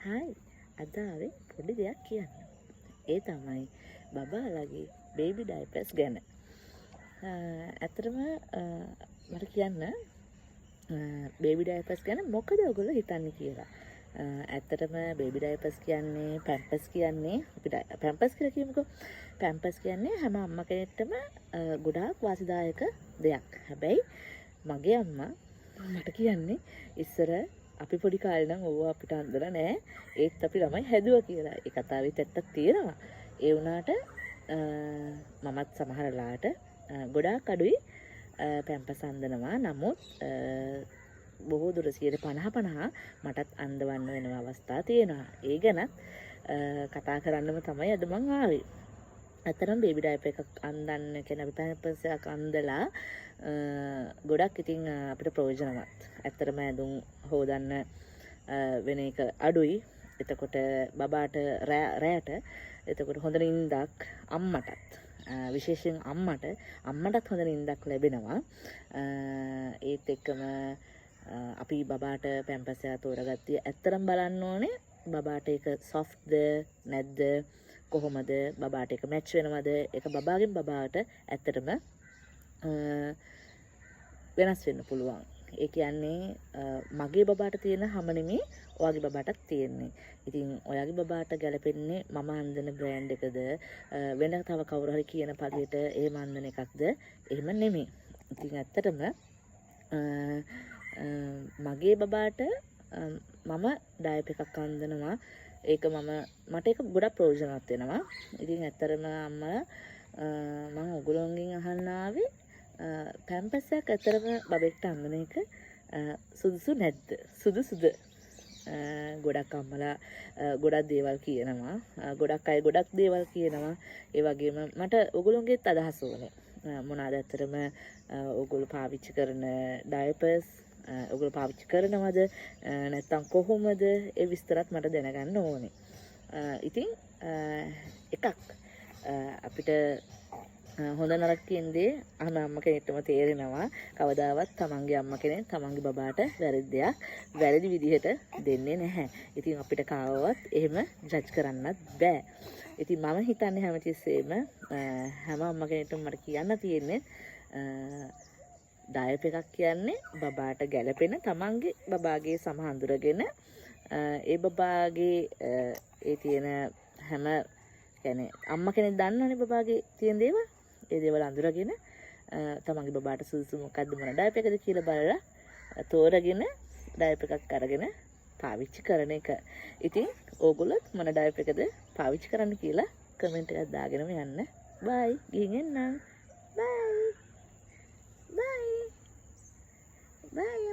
Hi අද ආවේ පොඩි දෙයක් කියන්න. ඒ තමයි බබාලගේ බේබි ඩයපර්ස් ගැන. ඇත්තටම මට කියන්න බේබි ඩයපර්ස් ගැන මොකද ඔයගොල්ලෝ හිතන්නේ කියලා. ඇත්තටම බේබි ඩයපර්ස් කියන්නේ පැම්පර්ස් කියන්නේ අපිට පැම්පර්ස් කියලා කියමුකෝ. පැම්පර්ස් කියන්නේ හැම අම්මා කෙනෙක්ටම ගොඩාක් වාසිදායක දෙයක්. හැබැයි මගේ අම්මා මට කියන්නේ ඉස්සර අපි පොඩි කාලේ නම් ඕව අපිට අන්දලා නෑ. ඒත් අපි ළමයි හැදුවා කියලා. ඒ කතාවෙත් ඇත්තක් තියෙනවා. ඒ වුණාට මමත් සමහර ලාට ගොඩාක් අඩුයි පැම්පර්ස් අන්දනවා. නමුත් බොහෝ දුර 50 මටත් අන්දවන්න වෙන අවස්ථා තියෙනවා. ඒ ගැනත් කතා කරන්නම තමයි අද මං ආවේ. අතරම බේබි ඩයපර් එකක් අන්දන්න කියන අපි පැම්පර්ස් එකක් අන්දලා ගොඩක් ඉතින් අපිට ප්‍රයෝජනවත්. ඇත්තටම ඇඳුම් හොදන්න වෙන එක අඩුයි. එතකොට බබාට රැයට එතකොට හොඳ නිින්දක් අම්මටත් විශේෂයෙන් අම්මටත් හොඳ නිින්දක් ලැබෙනවා. ඒත් එක්කම අපි බබාට පැම්පර්ස් එක තෝරගත්තී ඇත්තටම බලන්න ඕනේ බබාට ඒක සොෆ්ට්ද නැද්ද කොහොමද බබාට ඒක මැච් වෙනවද ඒක බබාගෙන් බබාට ඇත්තටම වෙනස් වෙන්න පුළුවන්. ඒ කියන්නේ මගේ බබාට තියෙන හැම නෙමෙයි ඔයාගේ බබාටත් තියෙන්නේ. ඉතින් ඔයාගේ බබාට ගැලපෙන්නේ මම අන්දන බ්‍රෑන්ඩ් එකද වෙන තව කවුරු හරි කියන පළියට එහෙම අන්දන එකක්ද එහෙම නෙමෙයි. ඉතින් ඇත්තටම මගේ බබාට මම ඩයපර් එකක් අන්දනවා. ඒක මට ඒක ගොඩක් ප්‍රයෝජනවත් වෙනවා. ඉතින් ඇත්තටම අම්මලා මම ඔයගොල්ලෝගෙන් අහන්න ආවේ පැම්පර්ස් එක ඇත්තටම බබෙක්ට අඳින එක සුදුසු නැද්ද? සුදුසුද? ගොඩක් අම්මලා ගොඩක් දේවල් කියනවා. ගොඩක් අය ගොඩක් දේවල් කියනවා. ඒ වගේම මට ඔයගොල්ලෝගෙත් අදහස් ඕනේ. මොනවාද ඇත්තටම ඔයගොල්ලෝ පාවිච්චි කරන ඩයපර්ස් ඔයගොල්ලෝ පාවිච්චි කරනවද? නැත්නම් කොහොමද? ඒ විස්තරත් මට දැනගන්න ඕනේ. ඉතින් එකක් අපිට හොඳ නරක කියන්නේ අම්ම කෙනෙක්ටම තේරෙනවා. කවදාවත් තමන්ගේ අම්ම කෙනෙක් තමන්ගේ බබාට වැරදි විදිහට දෙන්නේ නැහැ. ඉතින් අපිට කාවවත් එහෙම ජජ් කරන්නත් බෑ. ඉතින් මම හිතන්නේ හැමතිස්සෙම හැම අම්ම කෙනෙක්ටම මට කියන්න තියෙන්නේ ඩයපර් එකක් කියන්නේ බබාට ගැළපෙන තමන්ගේ බබාගේ සම හඳුරගෙන ඒ බබාගේ ඒ තියෙන හැම කියන්නේ අම්මා කෙනෙක් දන්නවනේ බබාගේ තියෙන දේවල්. ඒ දේවල් අඳුරගෙන තමන්ගේ බබාට සුදුසු මොකද්ද මොන ඩයපර් එකද කියලා බලලා තෝරගෙන ඩයපර් එකක් අරගෙන පාවිච්චි කරන එක. ඉතින් ඕගොල්ලොත් මොන ඩයපර් එකද පාවිච්චි කරන්න කියලා කමෙන්ට් එකක් දාගෙනම යන්න. බයි. ගිහින් එන්නම්. බයි. බයි. බයි.